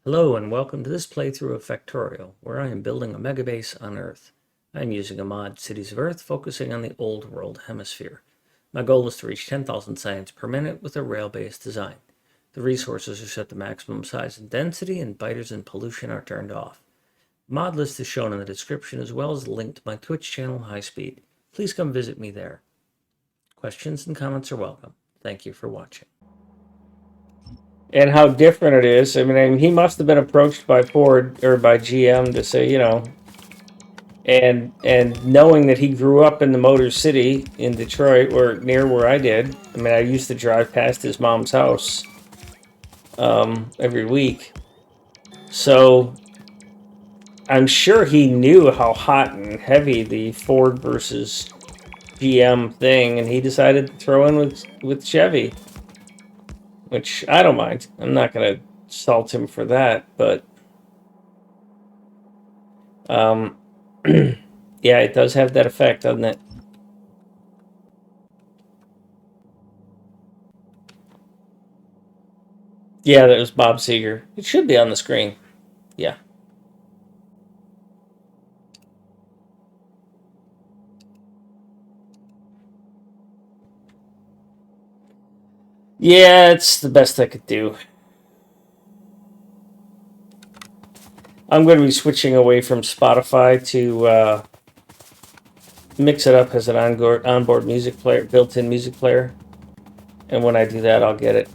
Hello and welcome to this playthrough of Factorio, where I am building a megabase on Earth. I am using a mod, Cities of Earth, focusing on the Old World Hemisphere. My goal is to reach 10,000 science per minute with a rail-based design. The resources are set to maximum size and density, and biters and pollution are turned off. The mod list is shown in the description, as well as a link to my Twitch channel, High Speed. Please come visit me there. Questions and comments are welcome. Thank you for watching. And how different it is. I mean, he must have been approached by Ford or by GM to say, and knowing that he grew up in the Motor City in Detroit, or near where I did. I mean, I used to drive past his mom's house every week, so I'm sure he knew how hot and heavy the Ford versus GM thing, and he decided to throw in with Chevy. Which I don't mind. I'm not going to salt him for that, but yeah, it does have that effect, doesn't it? Yeah, that was Bob Seger. It should be on the screen. Yeah. Yeah, it's the best I could do. I'm going to be switching away from Spotify to Mix It Up as an onboard music player, built-in music player. And when I do that, I'll get it.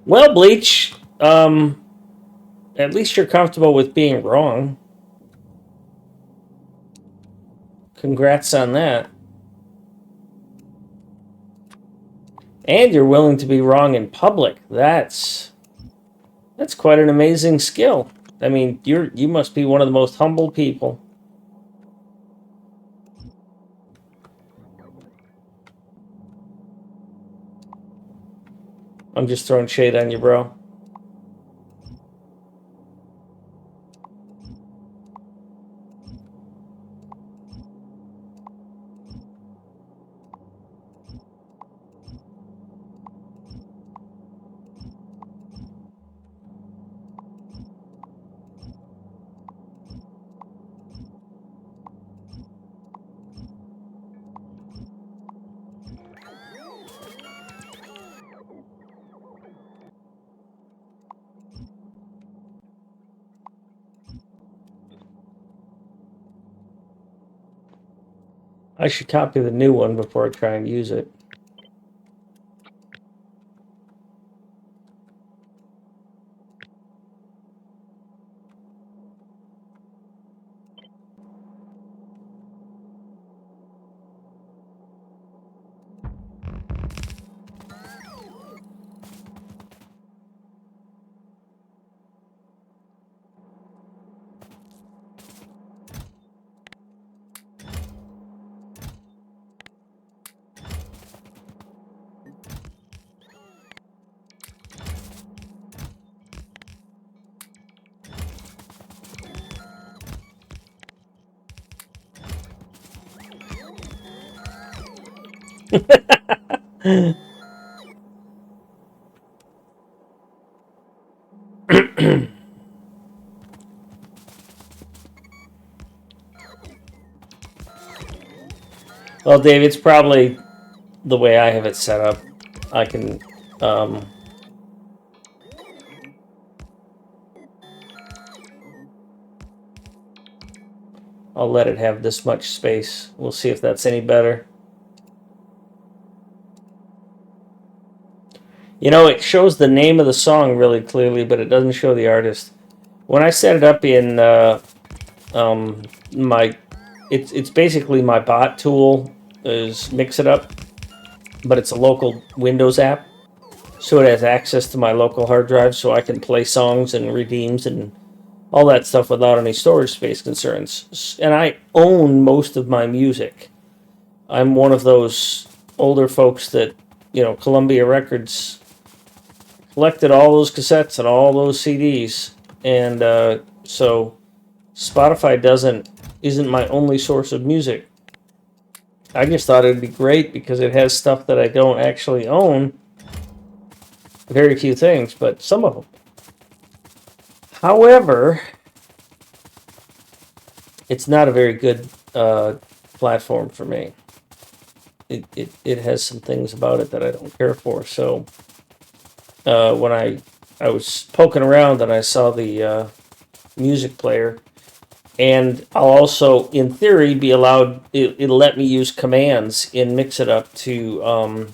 Well, Bleach, at least you're comfortable with being wrong. Congrats on that. And you're willing to be wrong in public. That's quite an amazing skill. I mean, you must be one of the most humble people. I'm just throwing shade on you, bro. I should copy the new one before I try and use it. Well, Dave, it's probably the way I have it set up. I can I'll let it have this much space. We'll see if that's any better. You know, it shows the name of the song really clearly, but it doesn't show the artist. When I set it up in it's basically my bot tool is Mix It Up, but it's a local Windows app, so it has access to my local hard drive, so I can play songs and redeems and all that stuff without any storage space concerns. And I own most of my music. I'm one of those older folks that, Columbia Records collected all those cassettes and all those CDs, and so Spotify isn't my only source of music. I just thought it'd be great because it has stuff that I don't actually own, very few things, but some of them. However, it's not a very good platform for me. It has some things about it that I don't care for. So when I was poking around and I saw the music player, and I'll also, in theory, be allowed. It'll let me use commands in Mix It Up to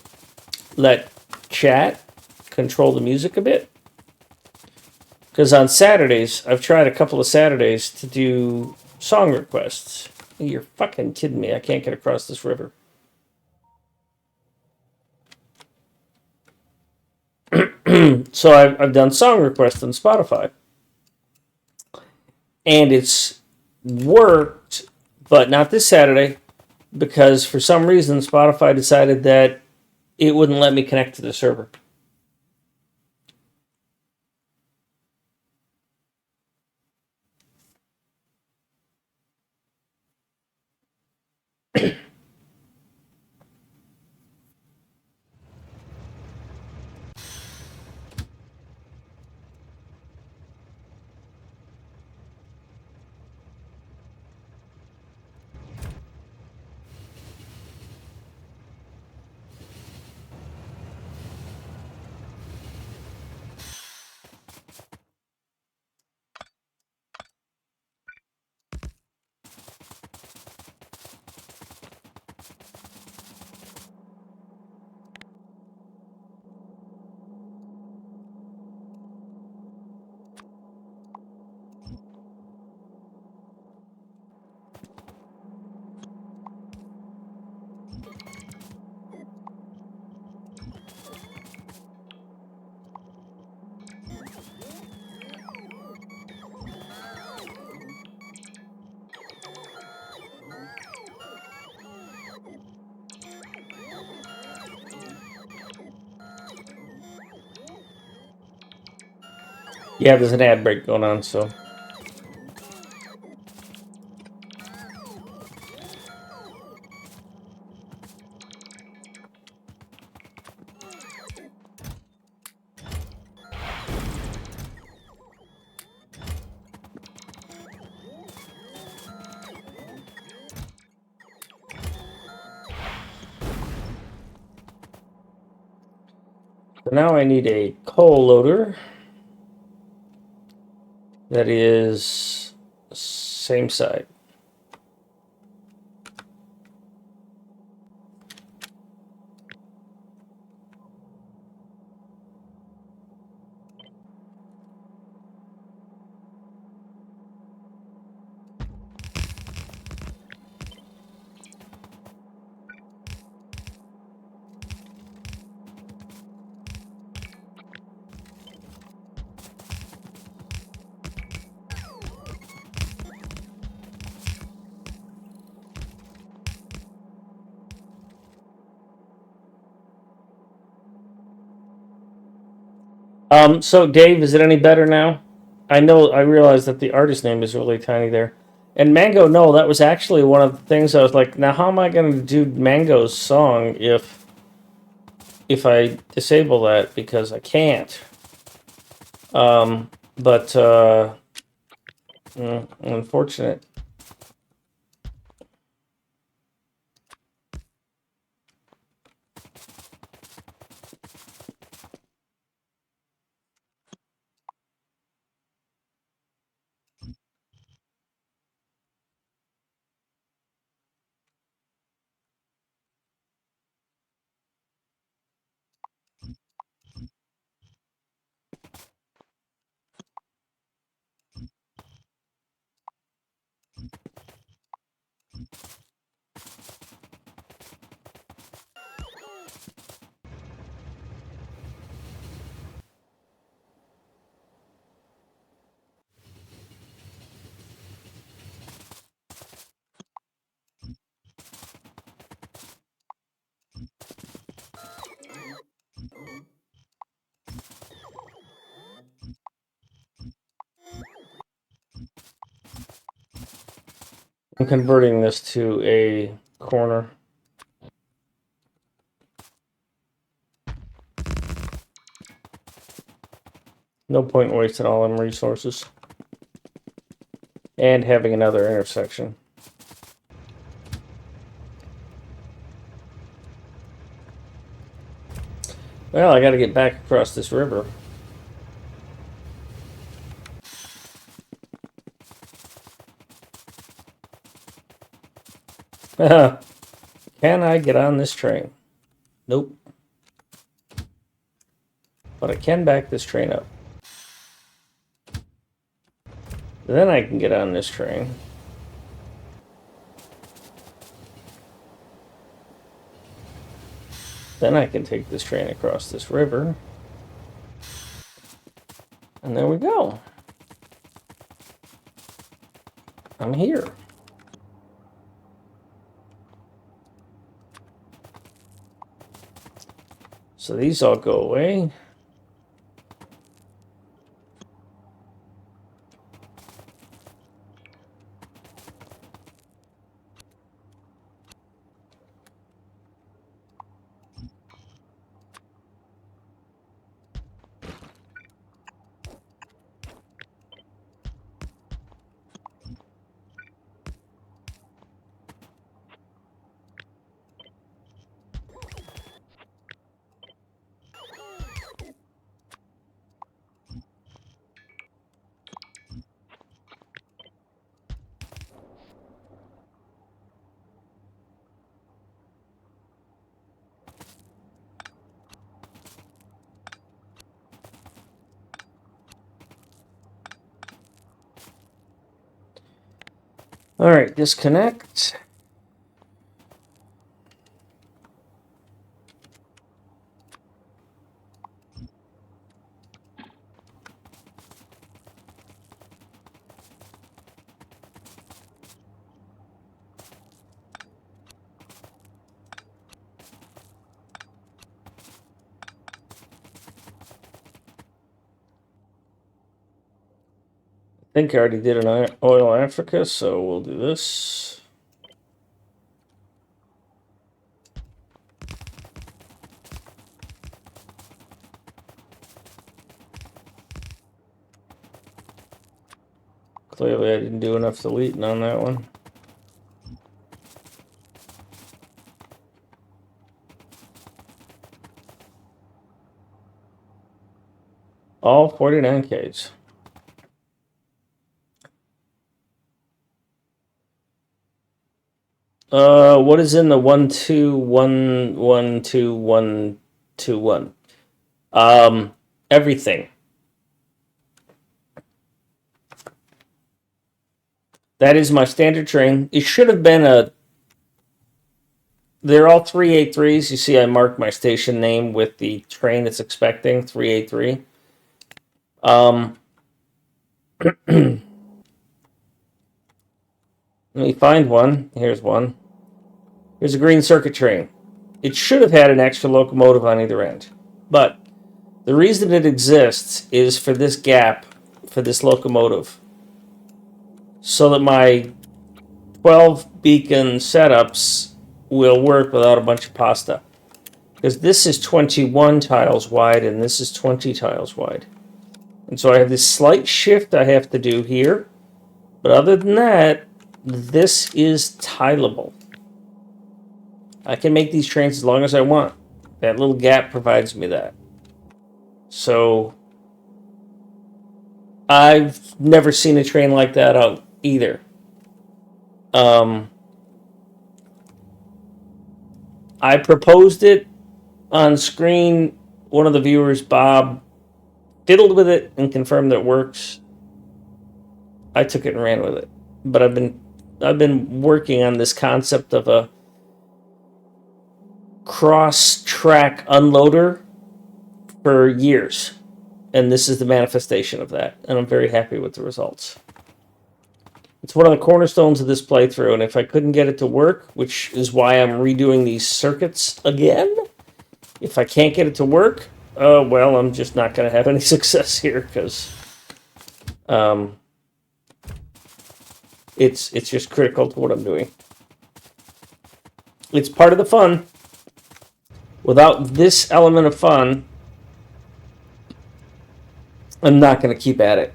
let chat control the music a bit. Because on Saturdays, I've tried a couple of Saturdays to do song requests. You're fucking kidding me. I can't get across this river. So I've done song requests on Spotify. And it's worked, but not this Saturday, because for some reason Spotify decided that it wouldn't let me connect to the server. Yeah, there's an ad break going on, so. So now I need a coal loader that is same side. So Dave, is it any better now? I realize that the artist name is really tiny there. And Mango, no, that was actually one of the things I was like, now how am I going to do Mango's song if I disable that, because I can't. But unfortunate. I'm converting this to a corner. No point in wasting all them resources. And having another intersection. Well, I gotta get back across this river. Can I get on this train? Nope. But I can back this train up. Then I can get on this train. Then I can take this train across this river. And there we go. I'm here. So these all go away. All right, disconnect. I think I already did an oil Africa, so we'll do this. Clearly I didn't do enough deleting on that one. All 49Ks. What is in the 121121121? Everything. That is my standard train. It should have been a. They're all 383s. You see, I marked my station name with the train it's expecting, 383. Let me find one. Here's one. Here's a green circuit train. It should have had an extra locomotive on either end. But the reason it exists is for this gap, for this locomotive. So that my 12 beacon setups will work without a bunch of pasta. Because this is 21 tiles wide and this is 20 tiles wide. And so I have this slight shift I have to do here. But other than that, this is tileable. I can make these trains as long as I want. That little gap provides me that. So I've never seen a train like that out either. I proposed it on screen. One of the viewers, Bob, fiddled with it and confirmed that it works. I took it and ran with it. But I've been working on this concept of a cross-track unloader for years. And this is the manifestation of that. And I'm very happy with the results. It's one of the cornerstones of this playthrough, and if I couldn't get it to work, which is why I'm redoing these circuits again, if I can't get it to work, well, I'm just not going to have any success here, because it's just critical to what I'm doing. It's part of the fun. Without this element of fun, I'm not going to keep at it.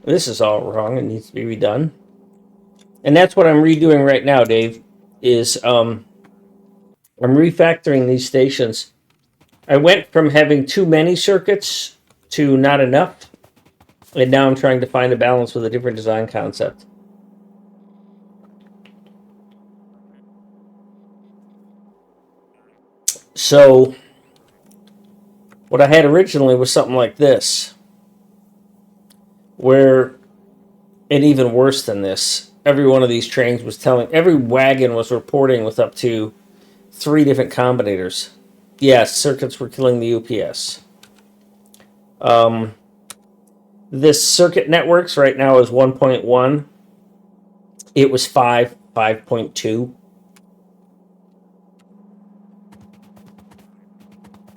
This is all wrong. It needs to be redone. And that's what I'm redoing right now, Dave, is I'm refactoring these stations. I went from having too many circuits to not enough, and now I'm trying to find a balance with a different design concept. So what I had originally was something like this, where, and even worse than this, every one of these trains was telling, every wagon was reporting with up to 3 different combinators. Yes, circuits were killing the UPS. This circuit networks right now is 1.1. It was 5.2.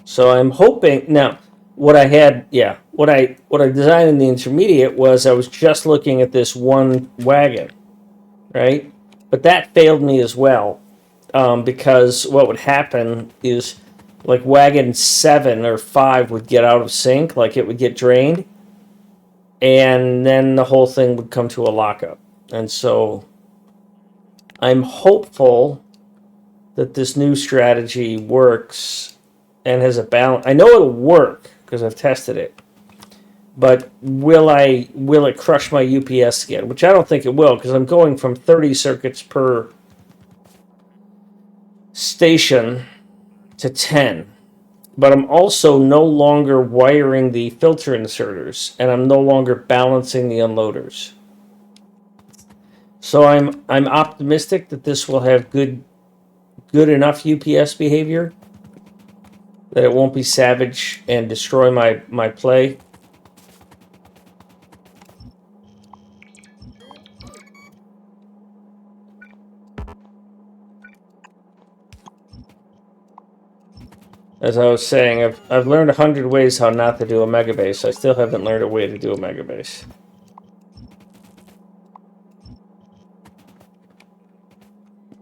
So I'm hoping now. What I had, what I designed in the intermediate was I was just looking at this one wagon, right? But that failed me as well, because what would happen is, like, wagon 7 or 5 would get out of sync, like it would get drained, and then the whole thing would come to a lockup. And so I'm hopeful that this new strategy works and has a balance. I know it'll work because I've tested it, but will it crush my UPS again? Which I don't think it will, because I'm going from 30 circuits per station to 10. But I'm also no longer wiring the filter inserters, and I'm no longer balancing the unloaders. So I'm optimistic that this will have good enough UPS behavior, that it won't be savage and destroy my play. As I was saying, I've learned 100 ways how not to do a MegaBase. I still haven't learned a way to do a MegaBase.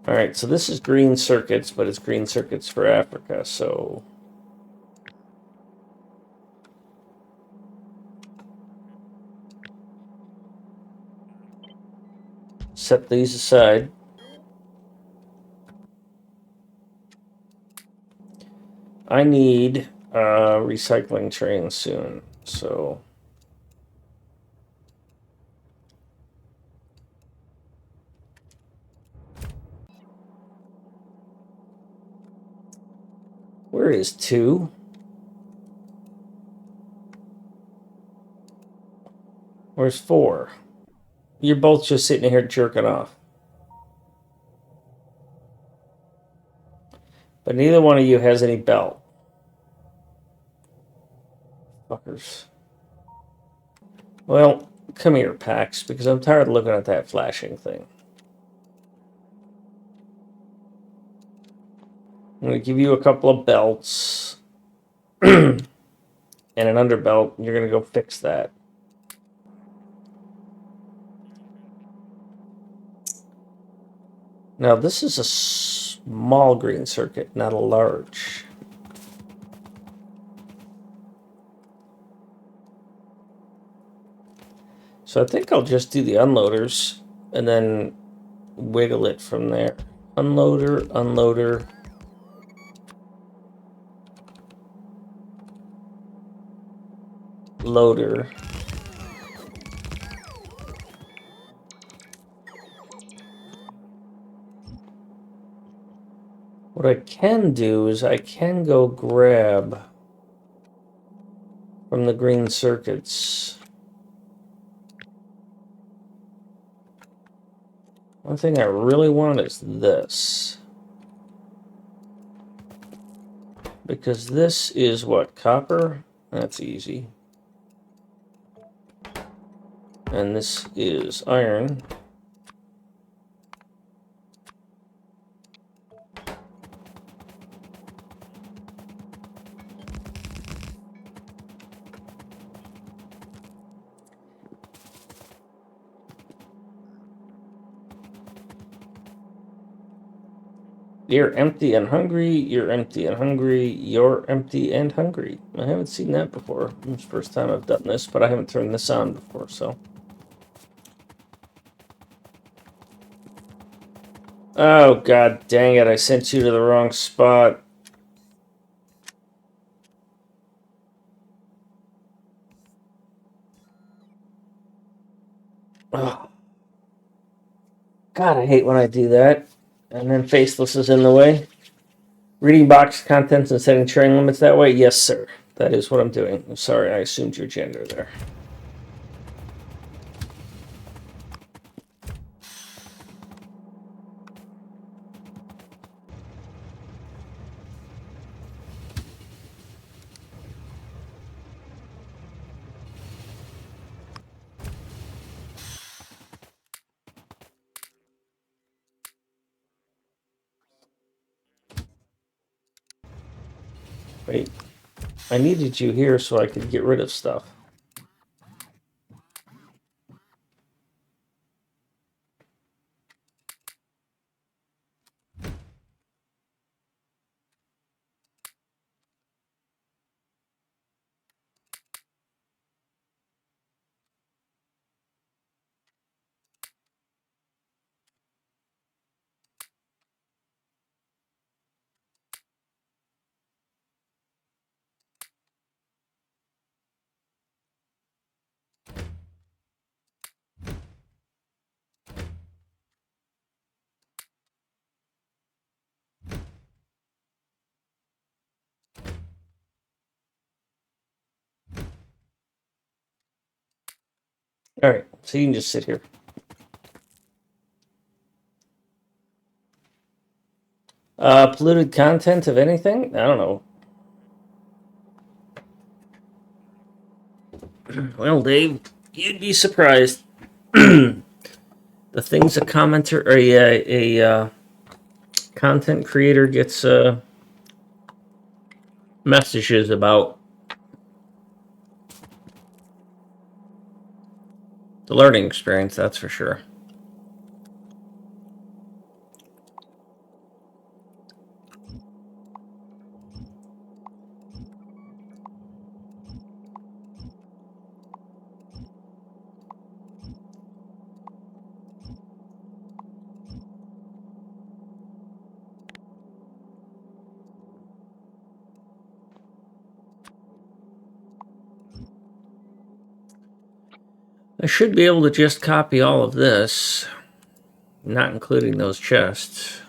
Alright, so this is green circuits, but it's green circuits for Africa, so... set these aside. I need a recycling train soon, so... Where is 2? Where's 4? You're both just sitting here jerking off. But neither one of you has any belt. Fuckers. Well, come here, Pax, because I'm tired of looking at that flashing thing. I'm going to give you a couple of belts and an underbelt. You're going to go fix that. Now, this is a small green circuit, not a large. So I think I'll just do the unloaders and then wiggle it from there. Unloader, unloader. Loader. What I can do is I can go grab from the green circuits. One thing I really want is this. Because this is what? Copper? That's easy. And this is iron. You're empty and hungry, you're empty and hungry, you're empty and hungry. I haven't seen that before. It's the first time I've done this, but I haven't turned this on before, so. Oh, god dang it, I sent you to the wrong spot. Oh, god, I hate when I do that. And then Faceless is in the way. Reading box contents and setting train limits that way? Yes, sir. That is what I'm doing. I'm sorry, I assumed your gender there. Wait, I needed you here so I could get rid of stuff. Alright, so you can just sit here. Polluted content of anything? I don't know. Well, Dave, you'd be surprised. The things a commenter or a content creator gets messages about. The learning experience, that's for sure. I should be able to just copy all of this, not including those chests.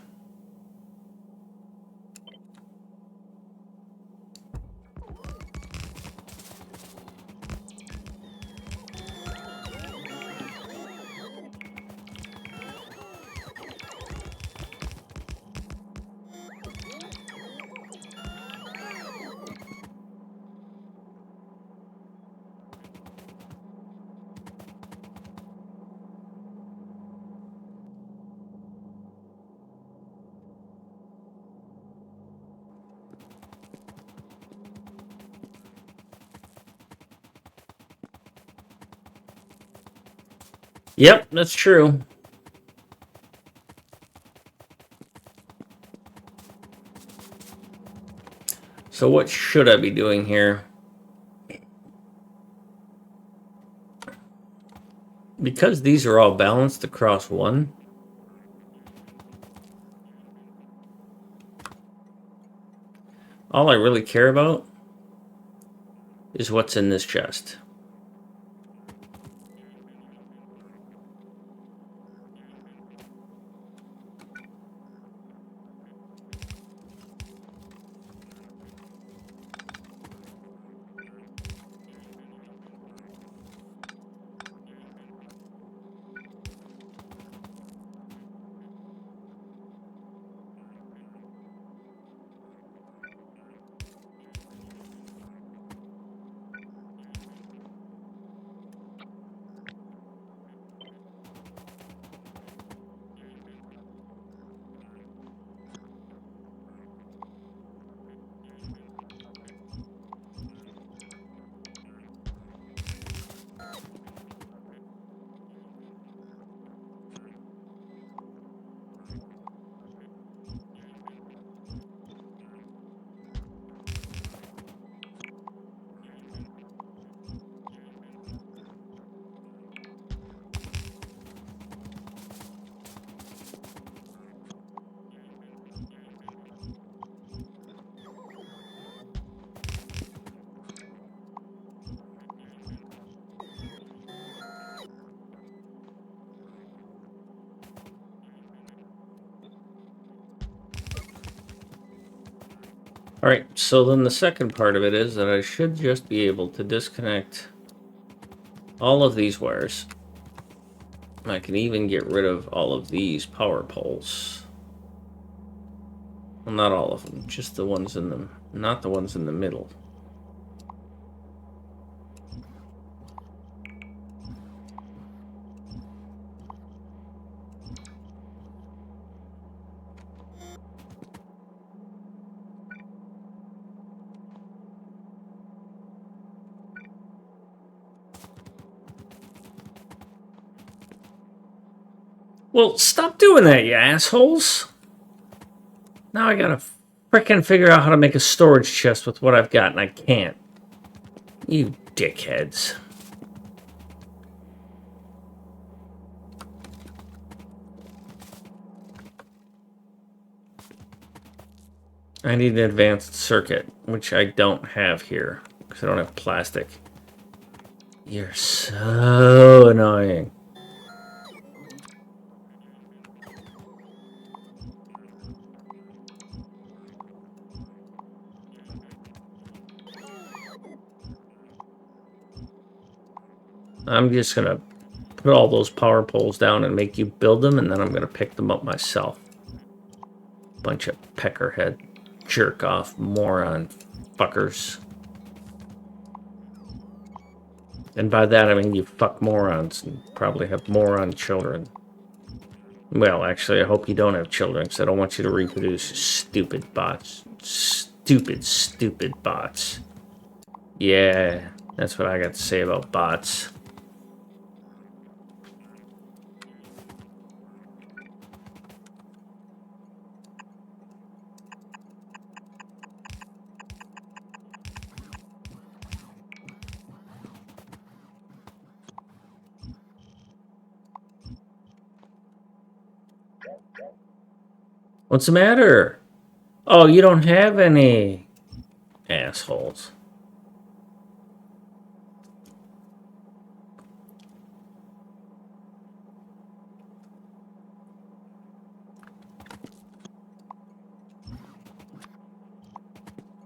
Yep, that's true. So what should I be doing here? Because these are all balanced across one, all I really care about is what's in this chest. Alright, so then the second part of it is that I should just be able to disconnect all of these wires. I can even get rid of all of these power poles. Well, not all of them, just the ones in them, not the ones in the middle. Well, stop doing that, you assholes! Now I gotta frickin' figure out how to make a storage chest with what I've got, and I can't. You dickheads. I need an advanced circuit, which I don't have here, because I don't have plastic. You're so annoying. I'm just gonna put all those power poles down and make you build them, and then I'm gonna pick them up myself. Bunch of peckerhead, jerk off, moron fuckers. And by that I mean you fuck morons and probably have moron children. Well, actually, I hope you don't have children, because I don't want you to reproduce, stupid bots. Stupid, stupid bots. Yeah, that's what I got to say about bots. What's the matter? Oh, you don't have any assholes.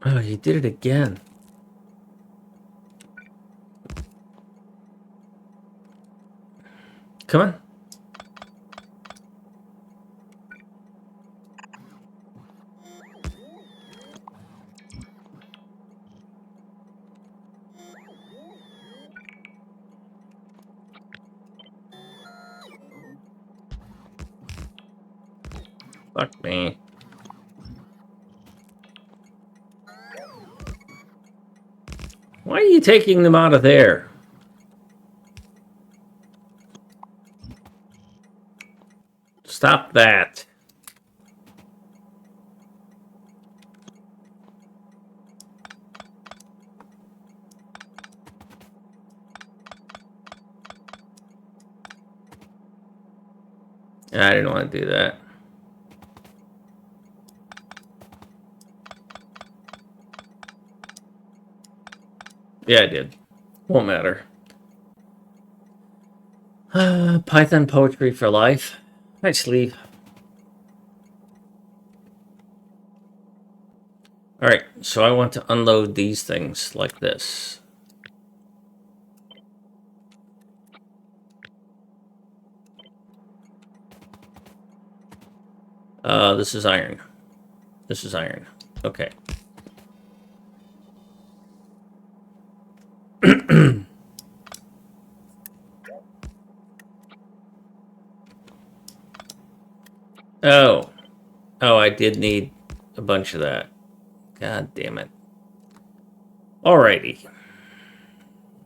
Oh, you did it again. Come on. Fuck me. Why are you taking them out of there? Stop that. I didn't want to do that. Yeah, I did. Won't matter. Python poetry for life. Night sleep. Alright, so I want to unload these things like this. This is iron. This is iron. Okay. Oh. Oh, I did need a bunch of that. God damn it. Alrighty.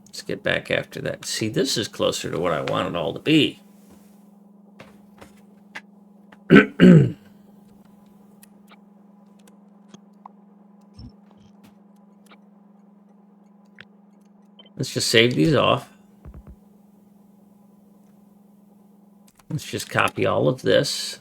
Let's get back after that. See, this is closer to what I want it all to be. Let's just save these off. Let's just copy all of this.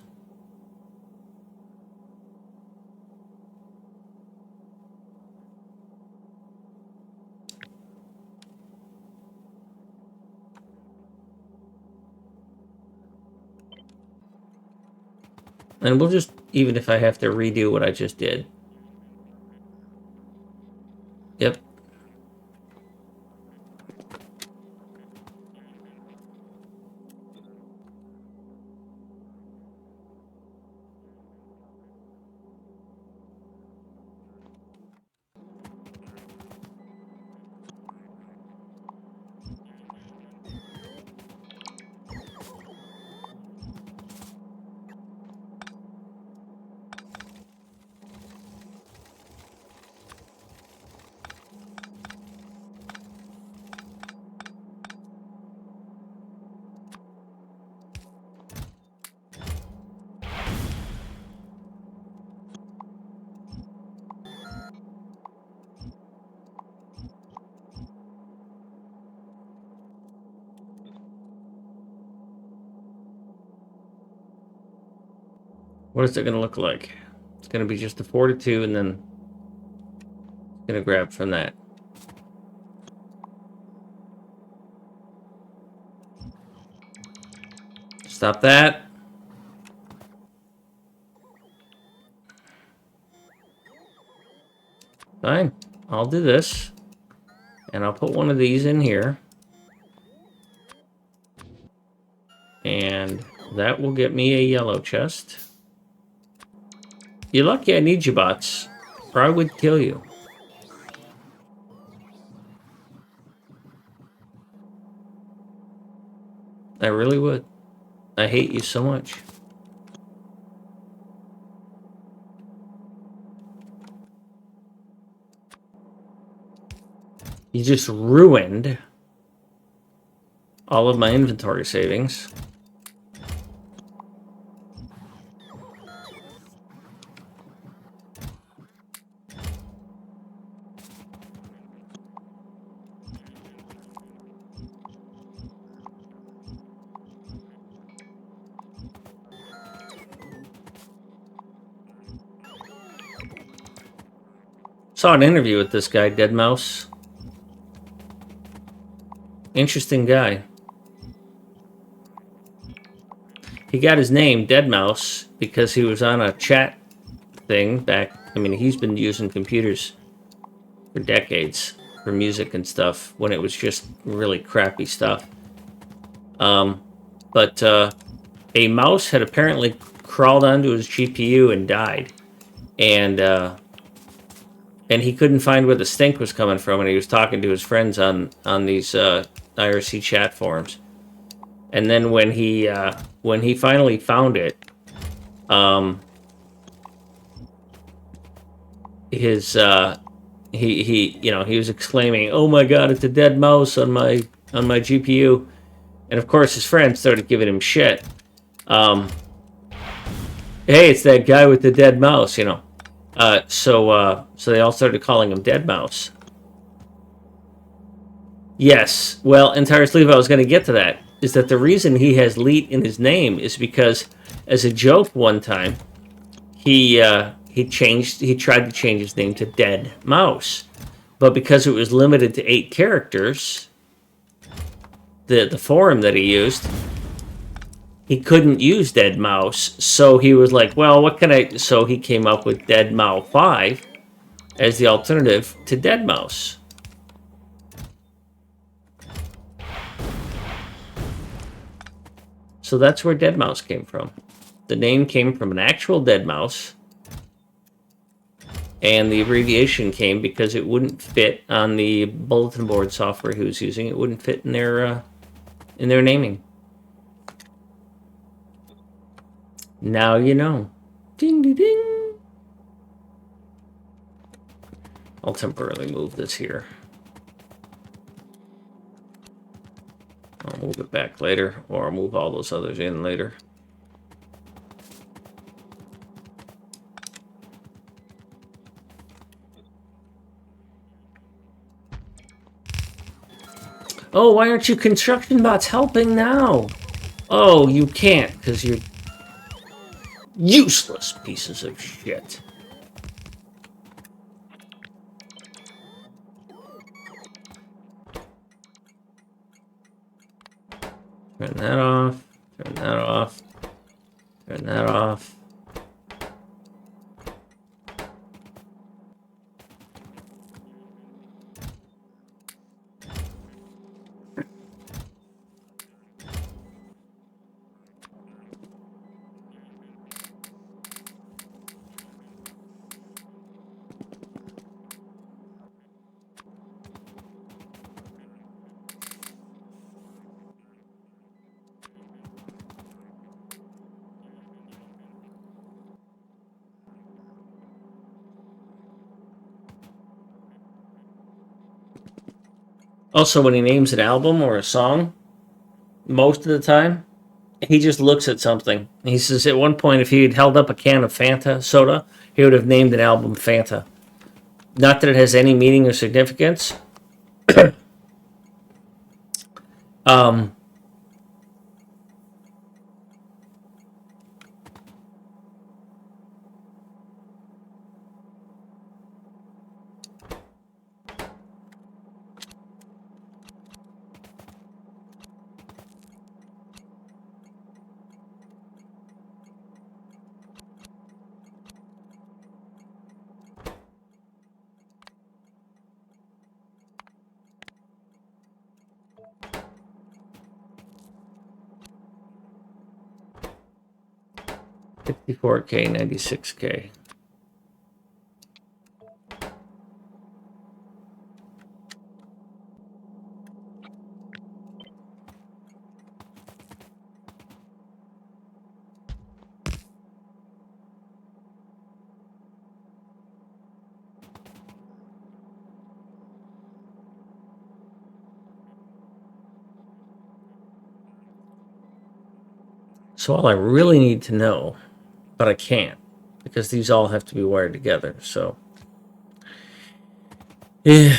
And we'll just, even if I have to redo what I just did. What is it going to look like? It's going to be just the 4 to 2, and then going to grab from that. Stop that. Fine. I'll do this. And I'll put one of these in here. And that will get me a yellow chest. You're lucky I need you, bots, or I would kill you. I really would. I hate you so much. You just ruined all of my inventory savings. Saw an interview with this guy, Deadmau5. Interesting guy. He got his name, Deadmau5, because he was on a chat thing back. I mean, he's been using computers for decades for music and stuff when it was just really crappy stuff. But a mouse had apparently crawled onto his GPU and died. And he couldn't find where the stink was coming from, and he was talking to his friends on these IRC chat forums. And then when he finally found it, he was exclaiming, "Oh my God, it's a dead mouse on my GPU," and of course his friends started giving him shit. Hey, it's that guy with the dead mouse, So they all started calling him Deadmau5. Yes, well, Entire Sleeve, I was going to get to that. Is that the reason he has Leet in his name is because, as a joke, one time he tried to change his name to Dead Mouse, but because it was limited to 8 characters, the forum that he used, he couldn't use Dead Mouse, so he was like, well, what can I... So he came up with Dead Mouse 5 as the alternative to Dead Mouse. So that's where Dead Mouse came from. The name came from an actual dead mouse, and the abbreviation came because it wouldn't fit on the bulletin board software he was using. It wouldn't fit in their naming. Now you know. Ding, ding, ding. I'll temporarily move this here. I'll move it back later, or I'll move all those others in later. Oh, why aren't you construction bots helping now? Oh, you can't, because you're useless pieces of shit. Turn that off. Turn that off. Turn that off. Also, when he names an album or a song, most of the time, he just looks at something. He says at one point, if he had held up a can of Fanta soda, he would have named an album Fanta. Not that it has any meaning or significance. 64K, 96K. So all I really need to know, but I can't, because these all have to be wired together, so. Yeah.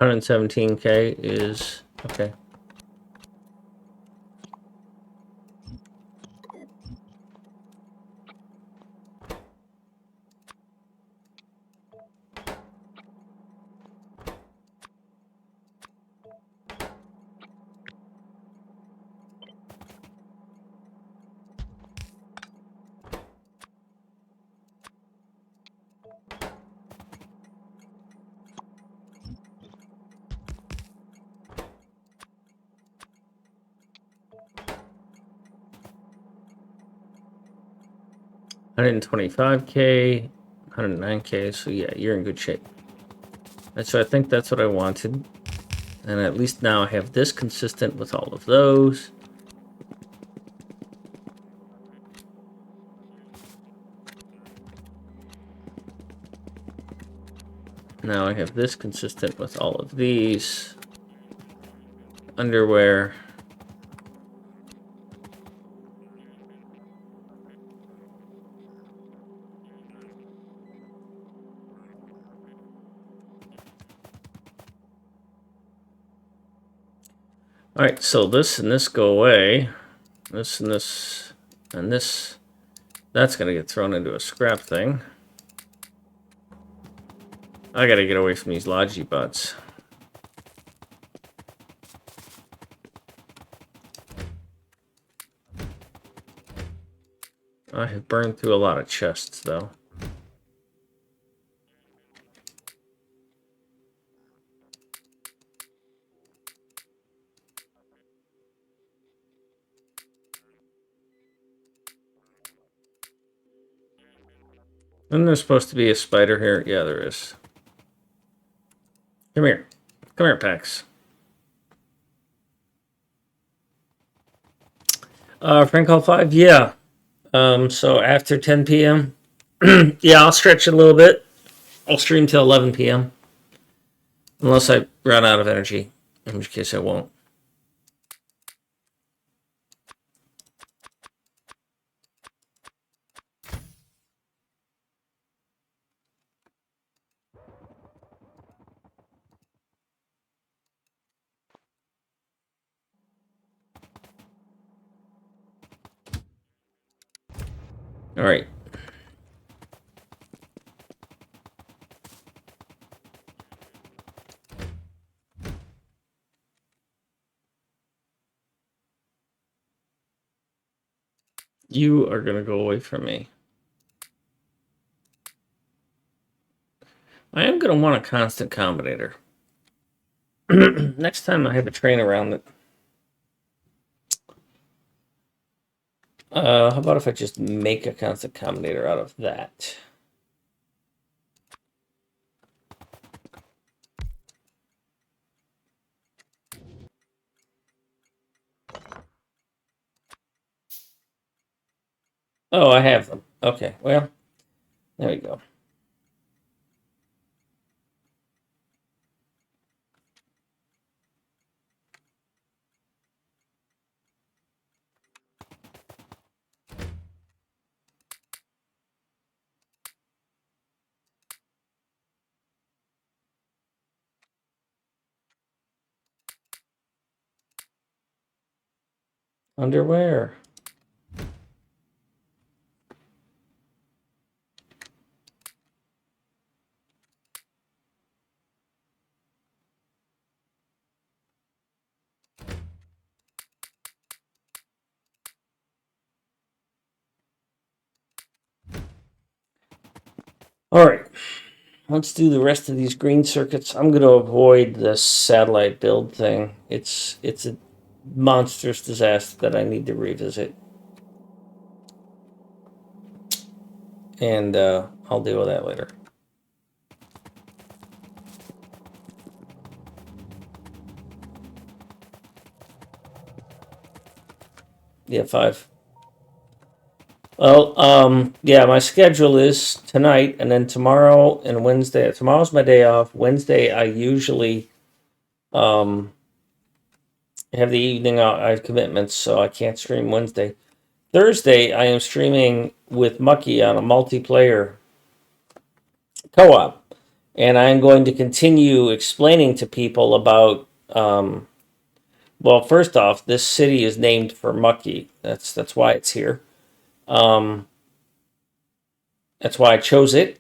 $117K is okay. $125K, 109K. So yeah, you're in good shape. And so I think that's what I wanted. And at least now I have this consistent with all of those. Now I have this consistent with all of these. Underwear. All right, so this and this go away. This and this and this. That's going to get thrown into a scrap thing. I got to get away from these Logi bots. I have burned through a lot of chests, though. Isn't there supposed to be a spider here? Yeah, there is. Come here. Come here, Pax. Frank Hall 5? Yeah. So after 10 p.m.? Yeah, I'll stretch it a little bit. I'll stream till 11 p.m. Unless I run out of energy, in which case I won't. All right. You are going to go away from me. I am going to want a constant combinator. Next time I have a train around it. How about if I just make a constant combinator out of that? Oh, I have them. Okay, well, there we go. Underwear. All right, let's do the rest of these green circuits. I'm going to avoid the satellite build thing. It's a monstrous disaster that I need to revisit. And I'll deal with that later. Yeah, 5. Well, yeah, my schedule is tonight and then tomorrow and Wednesday. Tomorrow's my day off. Wednesday, I usually have the evening out. I have commitments, so I can't stream Wednesday. Thursday, I am streaming with Mucky on a multiplayer co-op, and I'm going to continue explaining to people about. Well, first off, this city is named for Mucky. That's why it's here. That's why I chose it.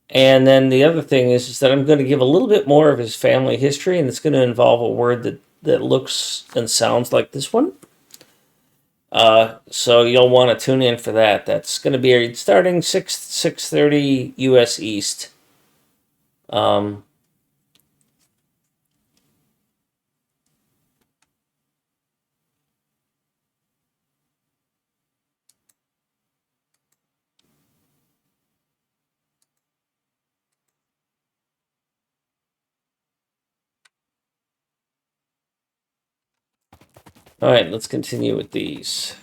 And then the other thing is that I'm going to give a little bit more of his family history, and it's going to involve a word that looks and sounds like this one. So you'll want to tune in for that. That's going to be starting 6:30 U.S. East. All right, let's continue with these.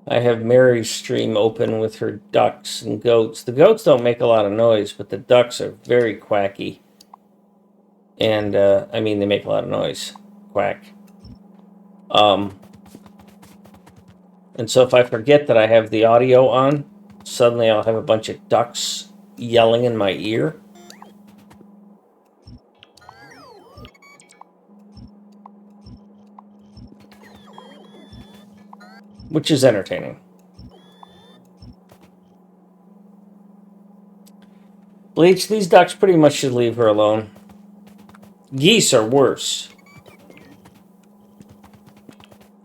I have Mary's stream open with her ducks and goats. The goats don't make a lot of noise, but the ducks are very quacky. And, I mean, they make a lot of noise. Quack. And so if I forget that I have the audio on, suddenly I'll have a bunch of ducks yelling in my ear. Which is entertaining. Bleach, these ducks pretty much should leave her alone. Geese are worse.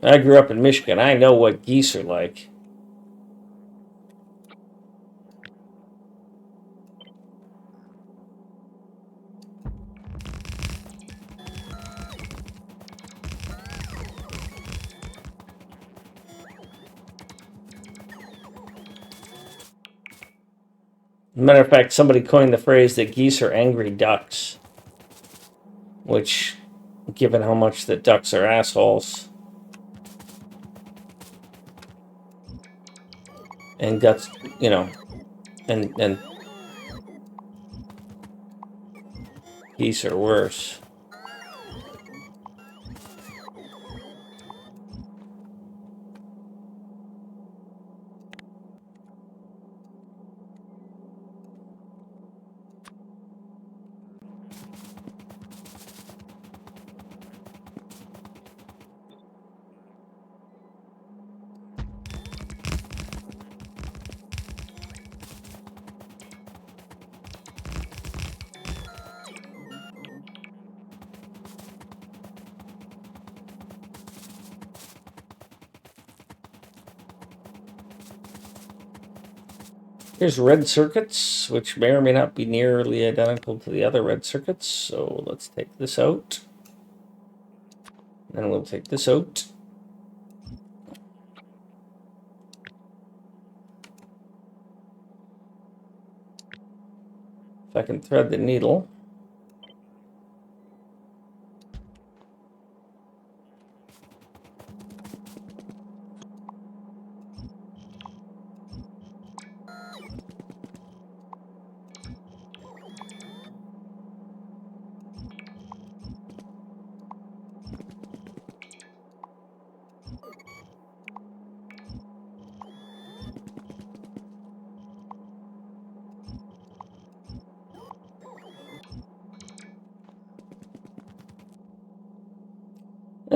I grew up in Michigan. I know what geese are like. Matter of fact, somebody coined the phrase that geese are angry ducks. Which, given how much that ducks are assholes and guts, you know, and geese are worse. Here's red circuits, which may or may not be nearly identical to the other red circuits. So let's take this out. And we'll take this out. If I can thread the needle.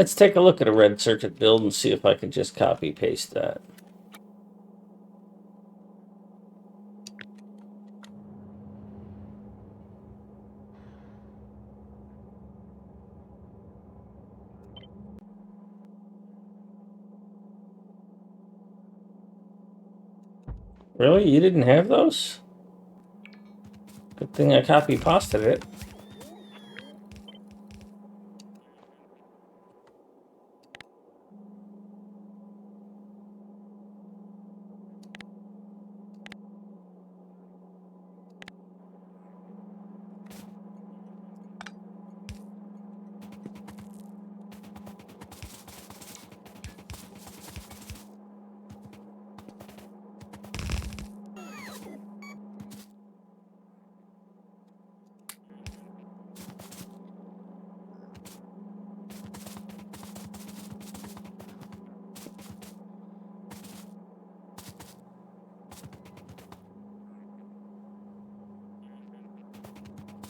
Let's take a look at a red circuit build and see if I can just copy paste that. Really? You didn't have those? Good thing I copy pasted it.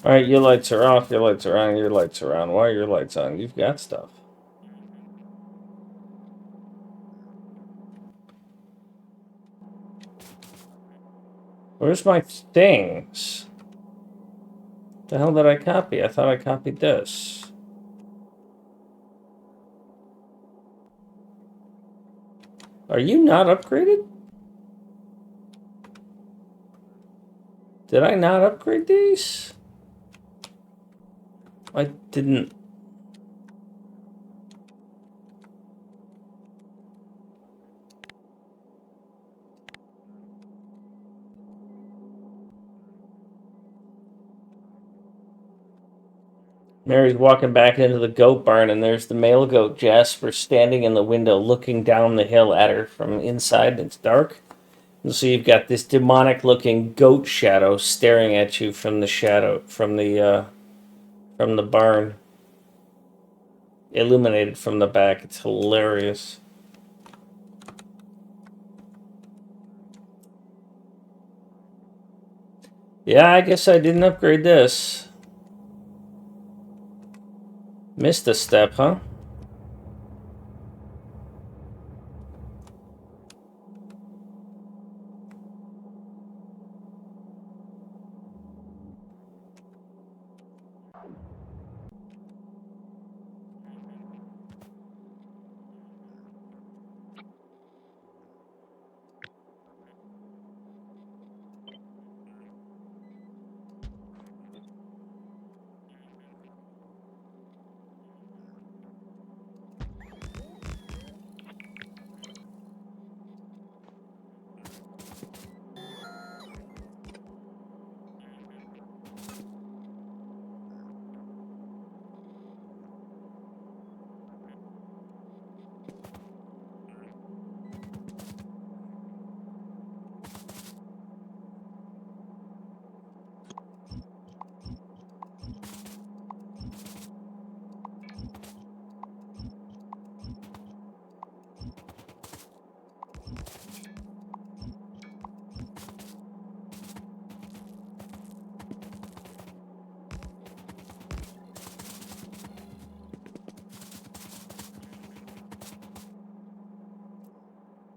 Alright, your lights are off, your lights are on, your lights are on. Why are your lights on? You've got stuff. Where's my things? The hell did I copy? I thought I copied this. Are you not upgraded? Did I not upgrade these? I didn't. Mary's walking back into the goat barn, and there's the male goat Jasper standing in the window looking down the hill at her from inside. It's dark. And so you've got this demonic looking goat shadow staring at you from the barn, illuminated from the back. It's hilarious. Yeah, I guess I didn't upgrade this. Missed a step, huh?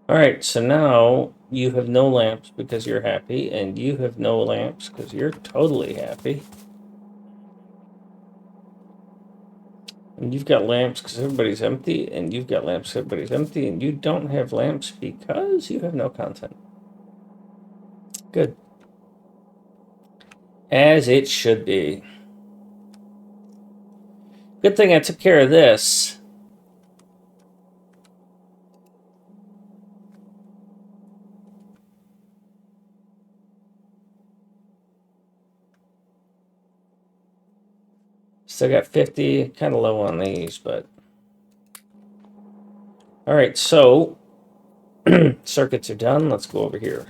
Alright, so now you have no lamps because you're happy, and you have no lamps because you're totally happy. And you've got lamps because everybody's empty, and you've got lamps because everybody's empty, and you don't have lamps because you have no content. Good. As it should be. Good thing I took care of this. Still got 50, kind of low on these, but... Alright, so... circuits are done. Let's go over here.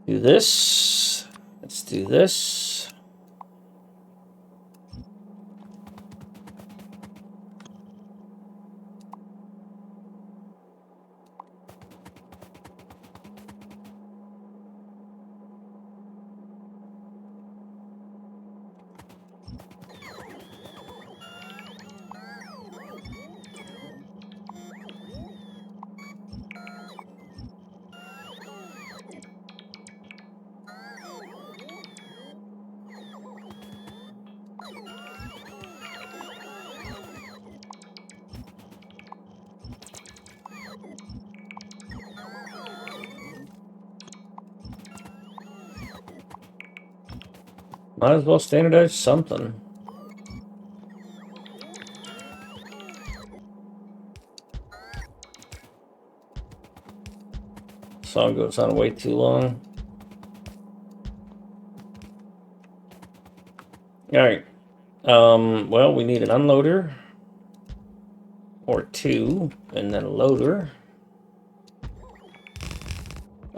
Do this. Let's do this. Might as well standardize something. Song goes on way too long. Alright. Well, we need an unloader. Or two. And then a loader.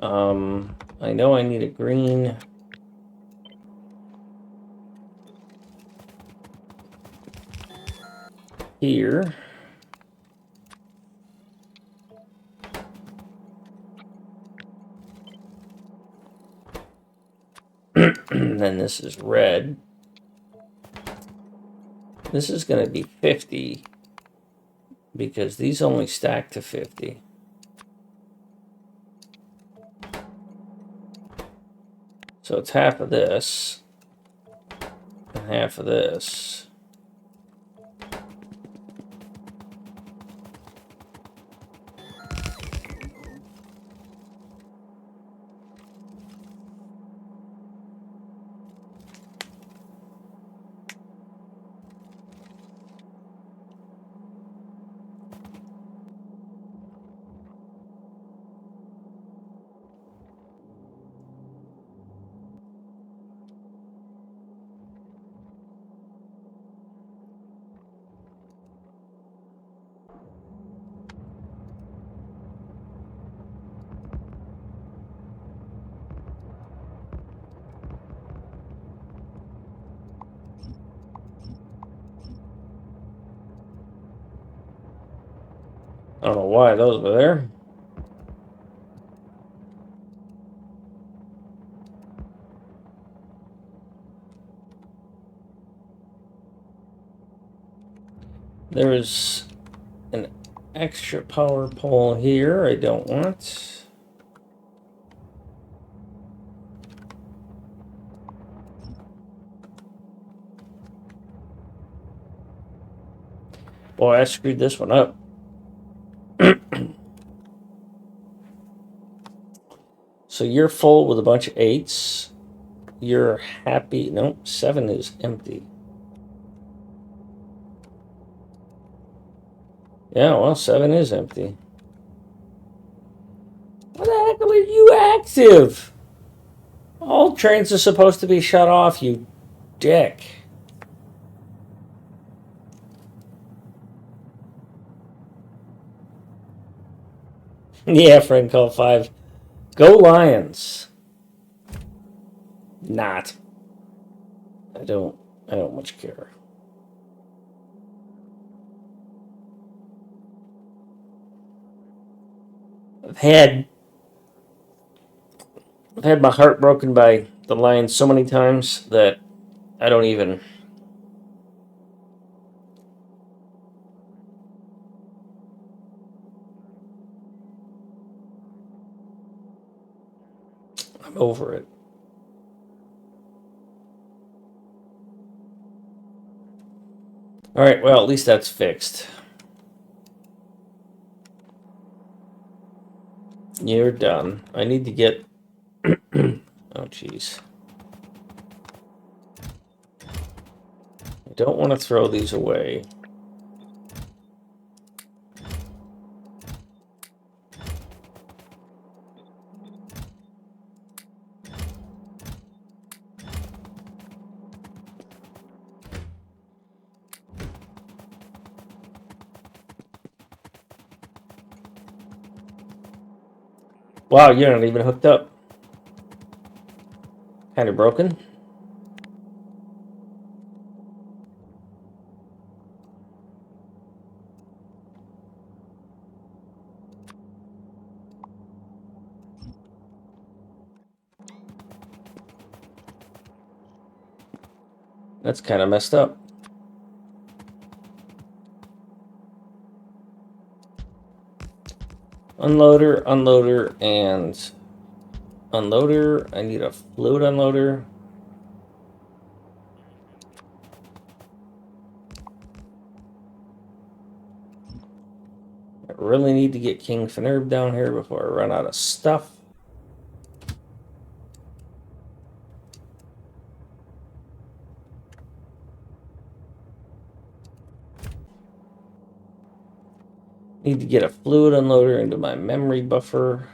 I know I need a green. Here. Then this is red. This is going to be 50 because these only stack to 50. So it's half of this and half of this. I don't know why those were there. There's an extra power pole here I don't want. Boy, I screwed this one up. So you're full with a bunch of 8s. You're happy. Nope, 7 is empty. Yeah, well, 7 is empty. What the heck are you active? All trains are supposed to be shut off, you dick. Yeah, friend call 5. Go Lions. Not. I don't much care. I've had my heart broken by the Lions so many times that I don't even. I'm over it. All right, well, at least that's fixed. You're done. I need to get. Oh, jeez. I don't want to throw these away. Wow, you're not even hooked up. Kind of broken. That's kind of messed up. Unloader, unloader, and unloader. I need a fluid unloader. I really need to get King Finerb down here before I run out of stuff. Need to get a fluid unloader into my memory buffer.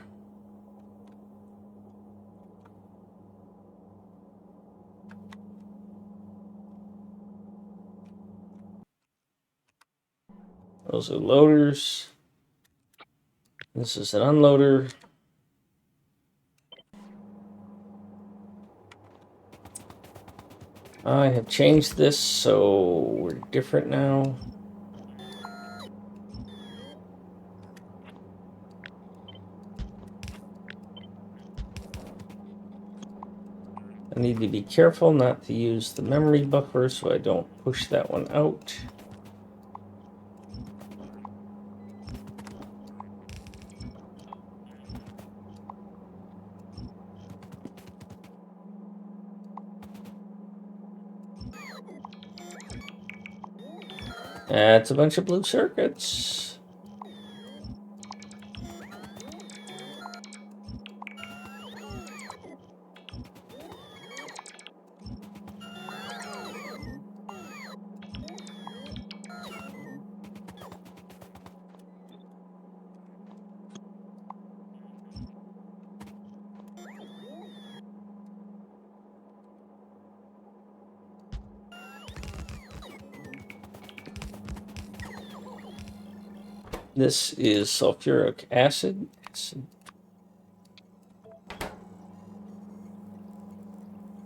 Those are loaders. This is an unloader. I have changed this, so we're different now. I need to be careful not to use the memory buffer so I don't push that one out. That's a bunch of blue circuits. This is sulfuric acid. It's